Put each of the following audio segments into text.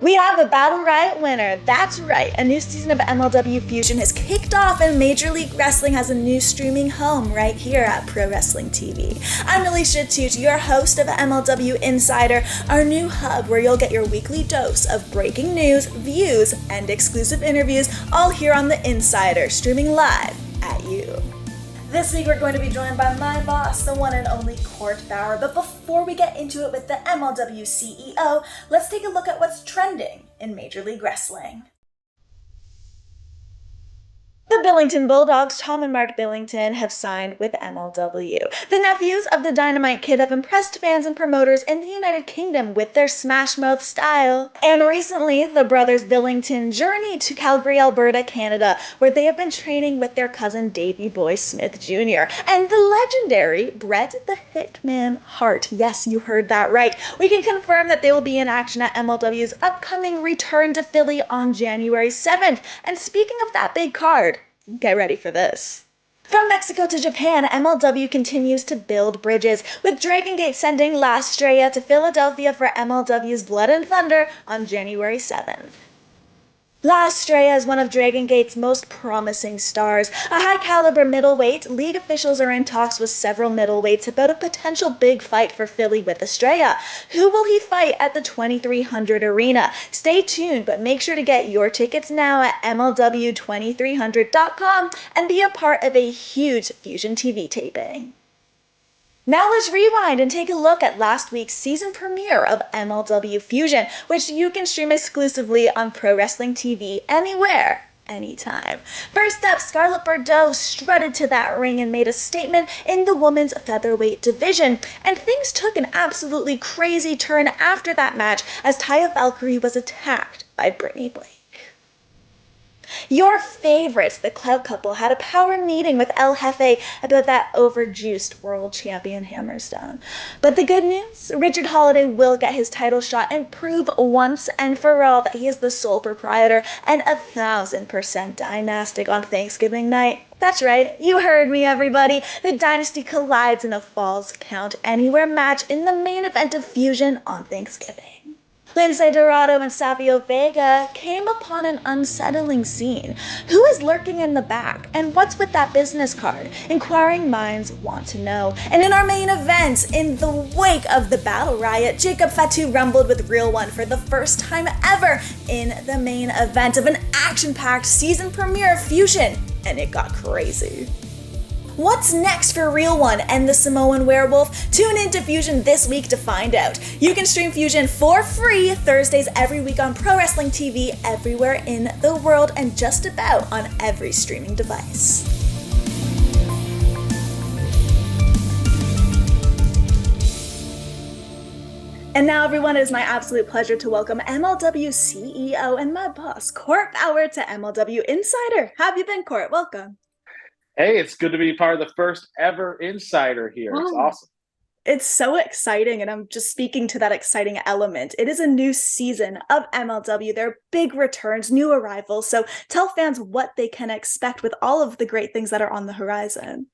We have a Battle Riot winner. That's right. A new season of MLW Fusion has kicked off, and Major League Wrestling has a new streaming home right here at Pro Wrestling TV. I'm Alicia Atout, your host of MLW Insider, our new hub where you'll get your weekly dose of breaking news, views, and exclusive interviews, all here on the Insider, streaming live at you. This week we're going to be joined by my boss, the one and only Court Bauer. But before we get into it with the MLW CEO, let's take a look at what's trending in Major League Wrestling. The Billington Bulldogs, Tom and Mark Billington, have signed with MLW. The nephews of the Dynamite Kid have impressed fans and promoters in the United Kingdom with their Smash Mouth style. And recently, the brothers Billington journeyed to Calgary, Alberta, Canada, where they have been training with their cousin Davey Boy Smith Jr. and the legendary Bret the Hitman Hart. Yes, you heard that right. We can confirm that they will be in action at MLW's upcoming return to Philly on January 7th. And speaking of that big card, get ready for this. From Mexico to Japan, MLW continues to build bridges, with Dragon Gate sending La Estrella to Philadelphia for MLW's Blood and Thunder on January 7th. La Estrella is one of Dragon Gate's most promising stars. A high-caliber middleweight, league officials are in talks with several middleweights about a potential big fight for Philly with Estrella. Who will he fight at the 2300 Arena? Stay tuned, but make sure to get your tickets now at MLW2300.com and be a part of a huge Fusion TV taping. Now let's rewind and take a look at last week's season premiere of MLW Fusion, which you can stream exclusively on Pro Wrestling TV anywhere, anytime. First up, Scarlett Bordeaux strutted to that ring and made a statement in the women's featherweight division, and things took an absolutely crazy turn after that match as Taya Valkyrie was attacked by Brittany Blake. Your favorites, the Cloud Couple, had a power meeting with El Jefe about that overjuiced world champion Hammerstone. But the good news, Richard Holiday will get his title shot and prove once and for all that he is the sole proprietor and 1,000% dynastic on Thanksgiving night. That's right, you heard me, everybody. The dynasty collides in a Falls Count Anywhere match in the main event of Fusion on Thanksgiving. Lindsay Dorado and Savio Vega came upon an unsettling scene. Who is lurking in the back? And what's with that business card? Inquiring minds want to know. And in our main event, in the wake of the Battle Riot, Jacob Fatu rumbled with Real One for the first time ever in the main event of an action-packed season premiere of Fusion. And it got crazy. What's next for Real One and the Samoan Werewolf? Tune in to Fusion this week to find out. You can stream Fusion for free Thursdays every week on Pro Wrestling TV everywhere in the world and just about on every streaming device. And now, everyone, it is my absolute pleasure to welcome MLW CEO and my boss, Court Bauer, to MLW Insider. How have you been, Court? Welcome. Hey, it's good to be part of the first ever Insider here. It's awesome. It's so exciting, and I'm just speaking to that exciting element. It is a new season of MLW. There are big returns, new arrivals, so tell fans what they can expect with all of the great things that are on the horizon.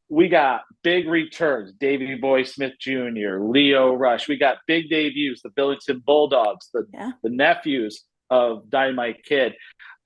We got big returns, Davey Boy Smith Jr., Leo Rush. We got big debuts, the Billington Bulldogs, the nephews of Dynamite Kid.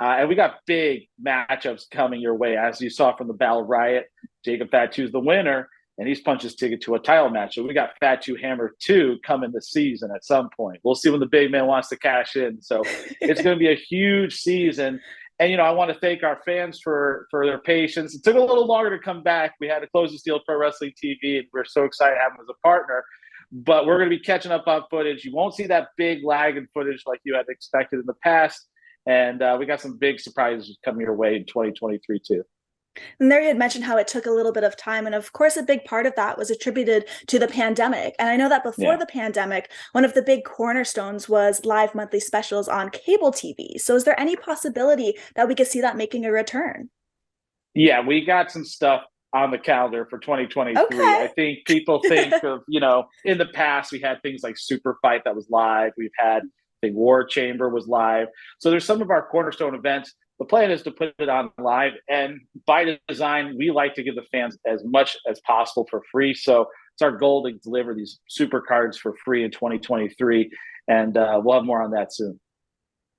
And we got big matchups coming your way. As you saw from the Battle Riot, Jacob Fatu's the winner, and he's punched his ticket to a title match. So we got Fatu Hammer 2 coming this season at some point. We'll see when the big man wants to cash in. So it's going to be a huge season. And, I want to thank our fans for their patience. It took a little longer to come back. We had to close this deal with Pro Wrestling TV, and we're so excited to have them as a partner. But we're going to be catching up on footage. You won't see that big lag in footage like you had expected in the past. And we got some big surprises coming your way in 2023, too. And there you had mentioned how it took a little bit of time. And of course, a big part of that was attributed to the pandemic. And I know that before the pandemic, one of the big cornerstones was live monthly specials on cable TV. So is there any possibility that we could see that making a return? Yeah, we got some stuff on the calendar for 2023. Okay. I think people think of, in the past, we had things like Super Fight that was live. We've had War Chamber was live. So there's some of our cornerstone events. The plan is to put it on live, and by design, we like to give the fans as much as possible for free. So it's our goal to deliver these super cards for free in 2023, and we'll have more on that soon.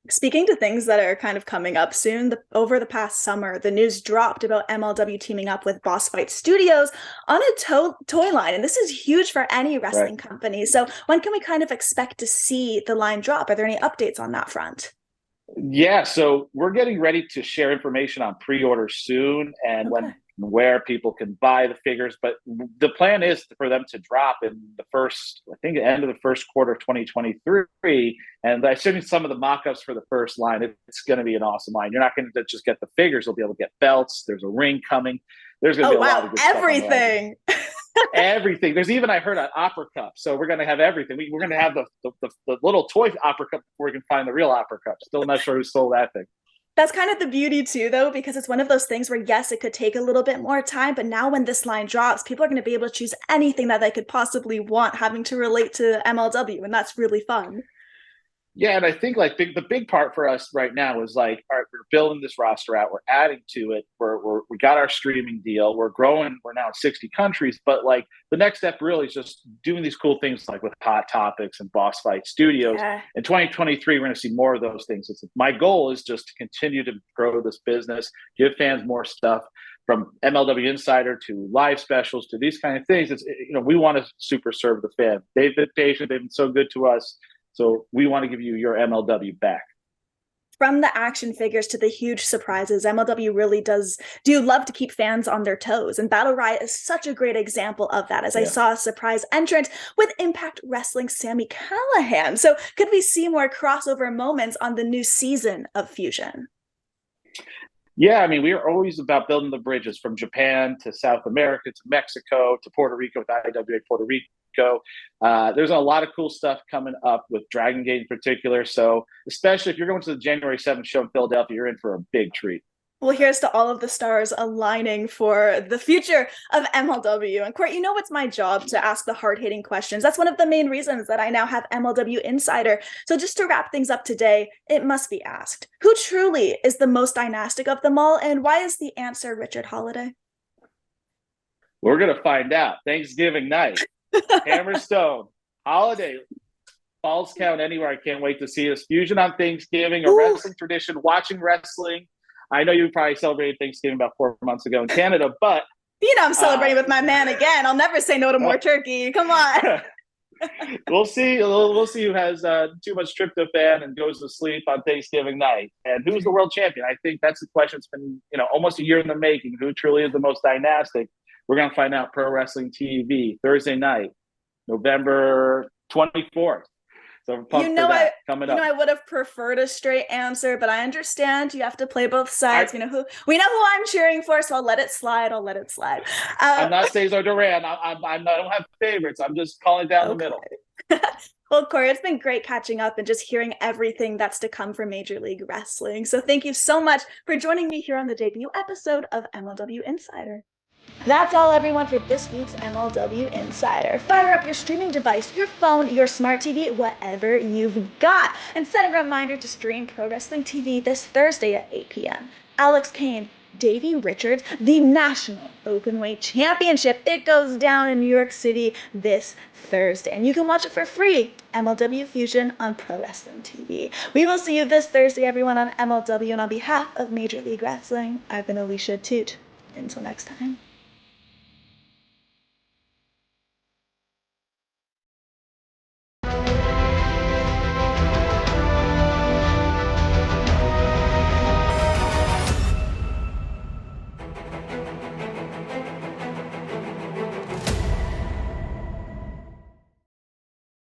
Speaking to things that are kind of coming up soon, over the past summer, the news dropped about MLW teaming up with Boss Fight Studios on a toy line. And this is huge for any wrestling company. So when can we kind of expect to see the line drop? Are there any updates on that front? Yeah, so we're getting ready to share information on pre-orders soon and when where people can buy the figures. But the plan is for them to drop in the first, I think, end of the first quarter of 2023. And I assume some of the mock-ups for the first line, it's going to be an awesome line. You're not going to just get the figures; you'll be able to get belts. There's a ring coming. There's going to be a lot of good everything. Stuff everything. There's even, I heard, an opera cup. So we're going to have everything. We're going to have the little toy opera cup before we can find the real opera cup. Still not sure who stole that thing. That's kind of the beauty too, though, because it's one of those things where, yes, it could take a little bit more time, but now when this line drops, people are going to be able to choose anything that they could possibly want having to relate to MLW, and that's really fun. Yeah, and I think like the big part for us right now is like, all right, we're building this roster out, we're adding to it, we got our streaming deal, we're growing, we're now in 60 countries, but like the next step really is just doing these cool things like with Hot Topics and Boss Fight Studios. Yeah. In 2023, we're going to see more of those things. My goal is just to continue to grow this business, give fans more stuff, from MLW Insider to live specials to these kind of things. We want to super serve the fan. They've been patient, they've been so good to us. So we want to give you your MLW back. From the action figures to the huge surprises, MLW really do love to keep fans on their toes. And Battle Riot is such a great example of that, as I saw a surprise entrant with Impact Wrestling Sami Callihan. So could we see more crossover moments on the new season of Fusion? Yeah, I mean, we are always about building the bridges from Japan to South America to Mexico to Puerto Rico with IWA Puerto Rico. There's a lot of cool stuff coming up with Dragon Gate in particular. So especially if you're going to the January 7th show in Philadelphia, you're in for a big treat. Well, here's to all of the stars aligning for the future of MLW. And Court, it's my job to ask the hard-hitting questions. That's one of the main reasons that I now have MLW Insider. So just to wrap things up today, it must be asked, who truly is the most dynastic of them all? And why is the answer Richard Holiday? We're going to find out. Thanksgiving night. Hammerstone, Holiday, Falls Count Anywhere. I can't wait to see this. Fusion on Thanksgiving, a wrestling tradition, watching wrestling. I know you probably celebrated Thanksgiving about 4 months ago in Canada, but I'm celebrating with my man again. I'll never say no to more turkey. Come on. We'll see. We'll see who has too much tryptophan and goes to sleep on Thanksgiving night, and who's the world champion. I think that's the question. It's been almost a year in the making. Who truly is the most dynastic? We're going to find out. Pro Wrestling TV Thursday night, November 24th. So coming up. I would have preferred a straight answer, but I understand you have to play both sides. We know who I'm cheering for, so I'll let it slide. I'm not Cesar Duran. I don't have favorites. I'm just calling down the middle. Well, Corey, it's been great catching up and just hearing everything that's to come for Major League Wrestling. So thank you so much for joining me here on the debut episode of MLW Insider. That's all, everyone, for this week's MLW Insider. Fire up your streaming device, your phone, your smart TV, whatever you've got, and set a reminder to stream Pro Wrestling TV this Thursday at 8 p.m. Alex Kane, Davey Richards, the National Openweight Championship. It goes down in New York City this Thursday, and you can watch it for free. MLW Fusion on Pro Wrestling TV. We will see you this Thursday, everyone, on MLW, and on behalf of Major League Wrestling, I've been Alicia Atout. Until next time.